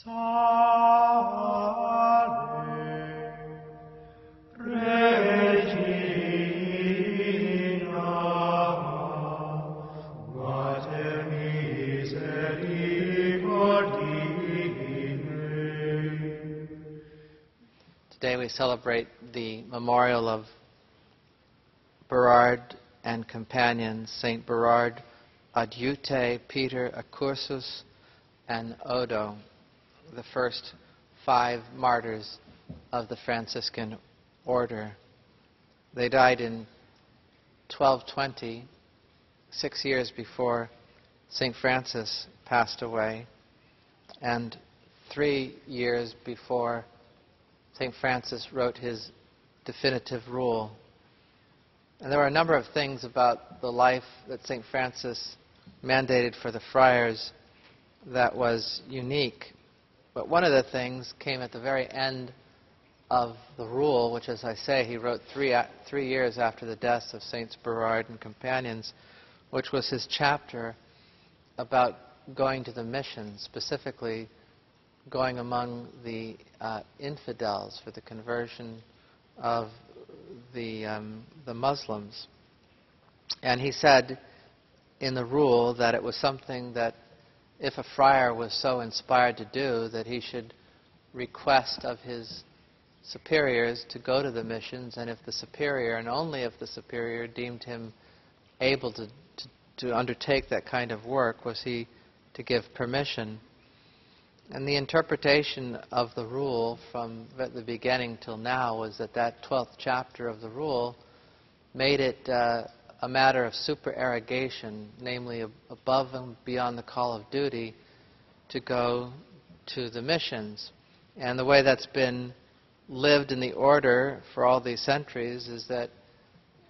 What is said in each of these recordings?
Today we celebrate the memorial of Berard and companions, Saint Berard, Adiute, Peter, Accursus, and Odo, the first 5 martyrs of the Franciscan order. They died in 1220, 6 years before St. Francis passed away, and 3 years before St. Francis wrote his definitive rule. And there were a number of things about the life that St. Francis mandated for the friars that was unique. But one of the things came at the very end of the rule, which, as I say, he wrote 3 years after the deaths of Saints Berard and companions, which was his chapter about going to the missions, specifically going among the infidels for the conversion of the Muslims. And he said in the rule that it was something that if a friar was so inspired to do, that he should request of his superiors to go to the missions, and if the superior, and only if the superior, deemed him able to undertake that kind of work, was he to give permission. And the interpretation of the rule from the beginning till now was that that 12th chapter of the rule made it a matter of supererogation, namely above and beyond the call of duty, to go to the missions. And the way that's been lived in the order for all these centuries is that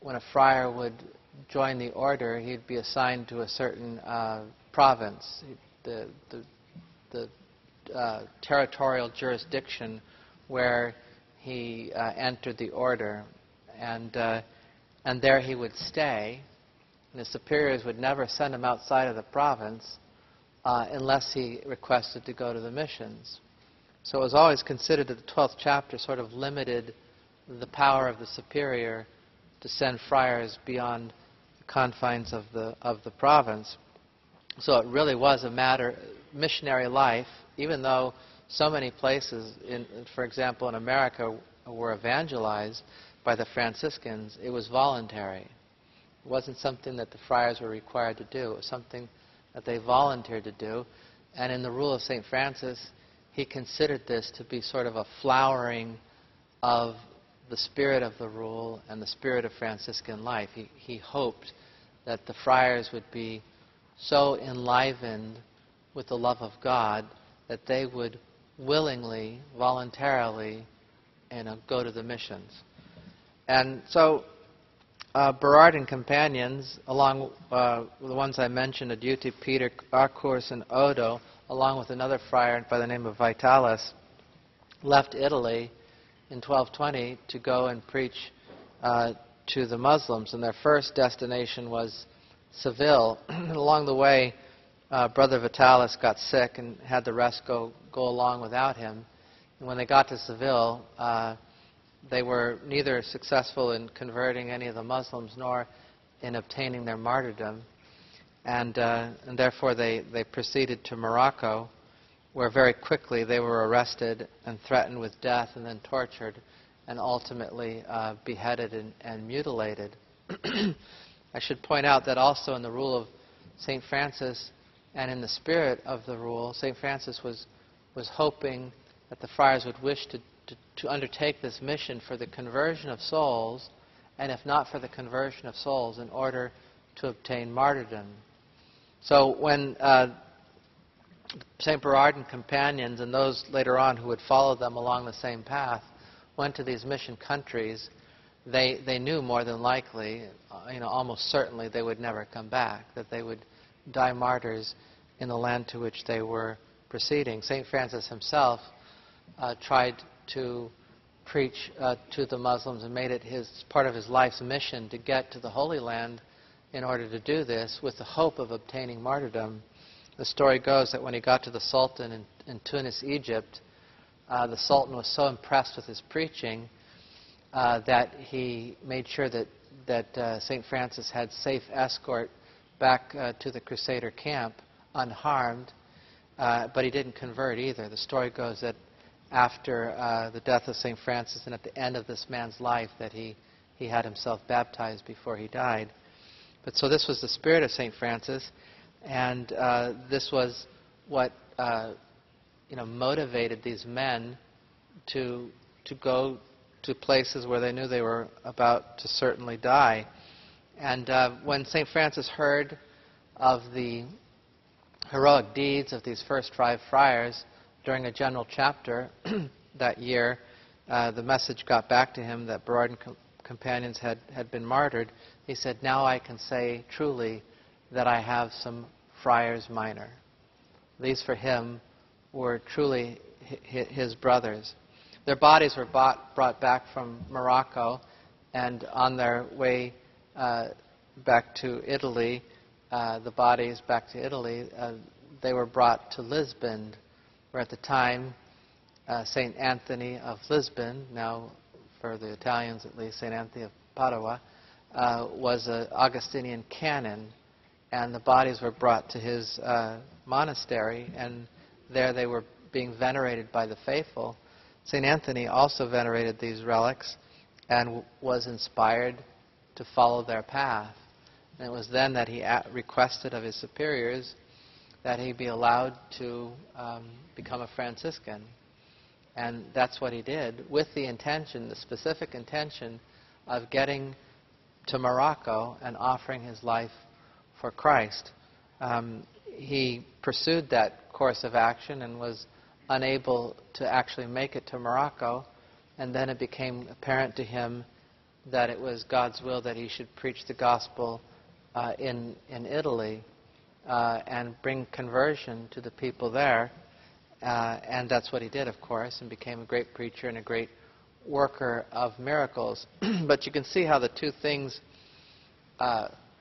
when a friar would join the order, he'd be assigned to a certain province. The territorial jurisdiction where he entered the order, and there he would stay, and his superiors would never send him outside of the province unless he requested to go to the missions. So it was always considered that the 12th chapter sort of limited the power of the superior to send friars beyond the confines of the province. So it really was a matter, missionary life, even though so many places, for example in America, were evangelized by the Franciscans, it was voluntary. It wasn't something that the friars were required to do. It was something that they volunteered to do. And in the rule of St. Francis, he considered this to be sort of a flowering of the spirit of the rule and the spirit of Franciscan life. He hoped that the friars would be so enlivened with the love of God that they would willingly, voluntarily, go to the missions. And so Berard and companions, along with the ones I mentioned, Adiute, Peter, Accursus, and Odo, along with another friar by the name of Vitalis, left Italy in 1220 to go and preach to the Muslims. And their first destination was Seville. Along the way, Brother Vitalis got sick and had the rest go along without him. And when they got to Seville, they were neither successful in converting any of the Muslims nor in obtaining their martyrdom. And therefore they proceeded to Morocco, where very quickly they were arrested and threatened with death and then tortured and ultimately beheaded and mutilated. I should point out that also in the rule of St. Francis and in the spirit of the rule, St. Francis was hoping that the friars would wish to undertake this mission for the conversion of souls, and if not for the conversion of souls, in order to obtain martyrdom. So when St. Berard and companions and those later on who would follow them along the same path went to these mission countries, they knew more than likely, almost certainly, they would never come back, that they would die martyrs in the land to which they were proceeding. St. Francis himself tried to preach to the Muslims and made it part of his life's mission to get to the Holy Land in order to do this with the hope of obtaining martyrdom. The story goes that when he got to the Sultan in Tunis, Egypt, the Sultan was so impressed with his preaching that he made sure that St. Francis had safe escort back to the Crusader camp unharmed, but he didn't convert either. The story goes that after the death of St. Francis and at the end of this man's life that he had himself baptized before he died. But so this was the spirit of St. Francis, and this was what motivated these men to go to places where they knew they were about to certainly die. And when St. Francis heard of the heroic deeds of these first 5 friars during a general chapter that year, the message got back to him that Berard and companions had been martyred. He said, "Now I can say truly that I have some friars minor." These for him were truly his brothers. Their bodies were brought back from Morocco, and on their way back to Italy, they were brought to Lisbon, where at the time St. Anthony of Lisbon, now for the Italians at least, St. Anthony of Padua, was an Augustinian canon, and the bodies were brought to his monastery, and there they were being venerated by the faithful. St. Anthony also venerated these relics and was inspired to follow their path. And it was then that he requested of his superiors that he be allowed to become a Franciscan. And that's what he did, with the intention, the specific intention, of getting to Morocco and offering his life for Christ. He pursued that course of action and was unable to actually make it to Morocco, and then it became apparent to him that it was God's will that he should preach the gospel in Italy and bring conversion to the people there. And that's what he did, of course, and became a great preacher and a great worker of miracles. But you can see how the two things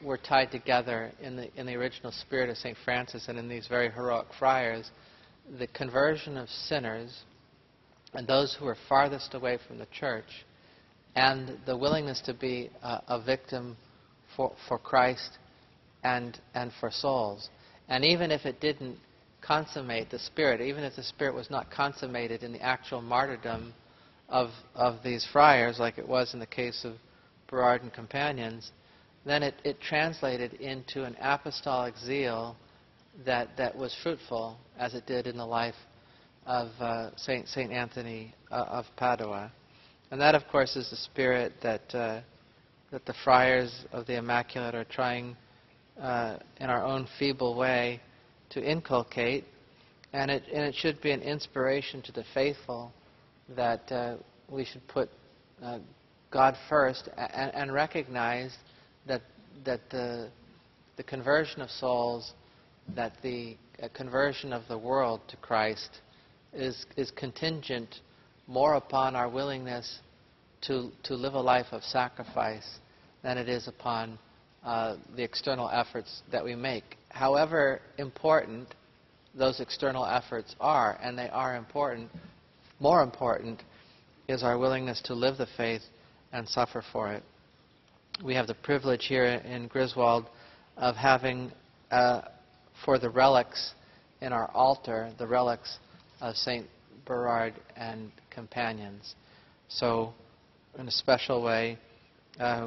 were tied together in the original spirit of St. Francis and in these very heroic friars. The conversion of sinners and those who were farthest away from the church, and the willingness to be a victim for Christ and for souls. And even if it didn't consummate the spirit, even if the spirit was not consummated in the actual martyrdom of these friars, like it was in the case of Berard and companions, then it translated into an apostolic zeal that was fruitful, as it did in the life of Saint Anthony of Padua. And that, of course, is the spirit that the friars of the Immaculate are trying, in our own feeble way, to inculcate. And it should be an inspiration to the faithful that we should put God first and recognize that the conversion of souls, that the conversion of the world to Christ is contingent more upon our willingness to live a life of sacrifice than it is upon the external efforts that we make. However important those external efforts are, and they are important, more important is our willingness to live the faith and suffer for it. We have the privilege here in Griswold of having for the relics in our altar, the relics of St. Berard and companions. So in a special way,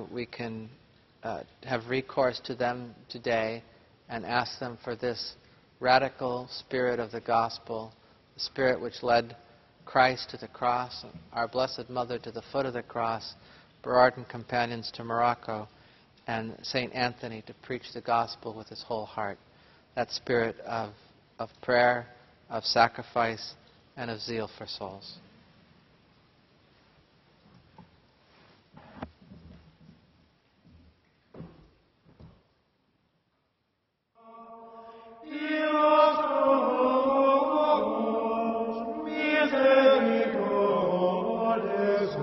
we can have recourse to them today and ask them for this radical spirit of the gospel, the spirit which led Christ to the cross, our Blessed Mother to the foot of the cross, Berard and companions to Morocco, and St. Anthony to preach the gospel with his whole heart. That spirit of prayer, of sacrifice, and of zeal for souls. Misericordes